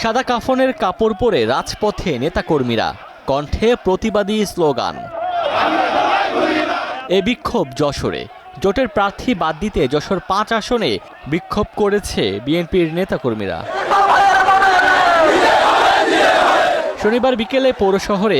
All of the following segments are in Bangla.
সাদা কাফনের কাপড় পরে রাজপথে নেতাকর্মীরা, কণ্ঠে প্রতিবাদী স্লোগান। এ বিক্ষোভ যশোরে। জোটের প্রার্থী বাদ দিতে যশোর 5 আসনে বিক্ষোভ করেছে বিএনপির নেতাকর্মীরা। শনিবার বিকেলে পৌর শহরে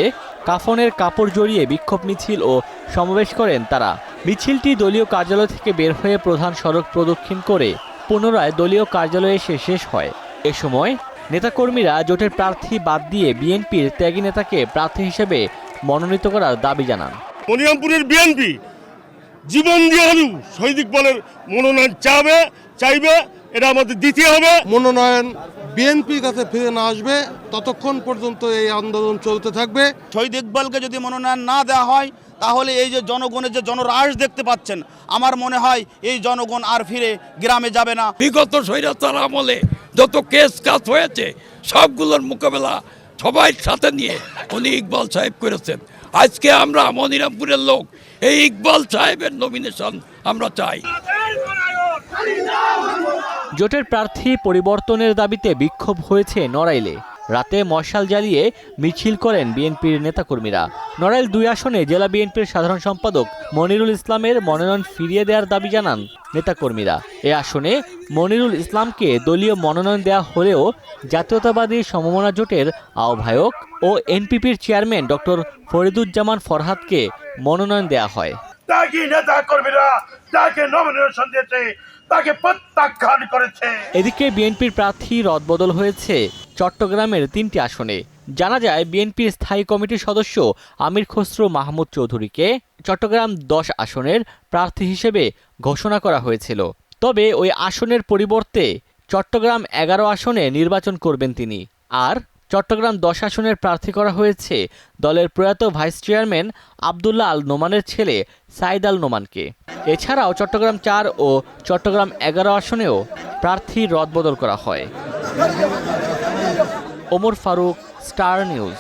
কাফনের কাপড় জড়িয়ে বিক্ষোভ মিছিল ও সমাবেশ করেন তারা। মিছিলটি দলীয় কার্যালয় থেকে বের হয়ে প্রধান সড়ক প্রদক্ষিণ করে পুনরায় দলীয় কার্যালয়ে এসে শেষ হয়। এ সময় নেতাকর্মীরা জোটের প্রার্থী বাদ দিয়ে বিএনপির ত্যাগী নেতাকে প্রার্থী হিসেবে মনোনীত করার দাবি জানান। মনিরামপুরের বিএনপি জীবন দিয়ে হলেও শহীদ ইকবালের মনোনয়ন চাইবে, এটা আমাদের দিতে হবে। মনোনয়ন বিএনপির কাছে ফিরে না আসবে ততক্ষণ পর্যন্ত এই আন্দোলন চলতে থাকবে। শহীদ ইকবালকে যদি মনোনয়ন না দেওয়া হয় তাহলে এই যে জনগণের যে জনরাশ দেখতে পাচ্ছেন, আমার মনে হয় এই জনগণ আর ফিরে গ্রামে যাবে না। বিগত স্বৈরাচার আমলে যত কেস কাজ হয়েছে সবগুলোর মোকাবেলা সবাই সাথে নিয়ে উনি ইকবাল সাহেব করেছেন। আজকে আমরা মনিরামপুরের লোক এই ইকবাল সাহেবের নমিনেশন আমরা চাই। জোটের প্রার্থী পরিবর্তনের দাবিতে বিক্ষোভ হয়েছে নড়াইলে। রাতে মশাল জ্বালিয়ে মিছিল করেন বিএনপির নেতাকর্মীরা। নড়াইল 2 আসনে জেলা বিএনপির সাধারণ সম্পাদক মনিরুল ইসলামের মনোনয়ন ফিরিয়ে দেওয়ার দাবি জানান নেতাকর্মীরা। এ আসনে মনিরুল ইসলামকে দলীয় মনোনয়ন দেওয়া হলেও জাতীয়তাবাদী সমমনা জোটের আহ্বায়ক ও এনপিপির চেয়ারম্যান ডক্টর ফরিদুজ্জামান ফরহাদকে মনোনয়ন দেওয়া হয়। এদিকে বিএনপির প্রার্থী রদবদল হয়েছে চট্টগ্রামের 3টি আসনে। জানা যায় বিএনপির স্থায়ী কমিটির সদস্য আমির খসরু মাহমুদ চৌধুরীকে চট্টগ্রাম 10 আসনের প্রার্থী হিসেবে ঘোষণা করা হয়েছিল। তবে ওই আসনের পরিবর্তে চট্টগ্রাম 11 আসনে নির্বাচন করবেন তিনি। আর চট্টগ্রাম 10 আসনের প্রার্থী করা হয়েছে দলের প্রয়াত ভাইস চেয়ারম্যান আব্দুল্লাহ আল নোমানের ছেলে সাইদ আল নোমানকে। এছাড়াও চট্টগ্রাম 4 ও চট্টগ্রাম 11 আসনেও প্রার্থী রদবদল করা হয়। Omar Faruk, star news.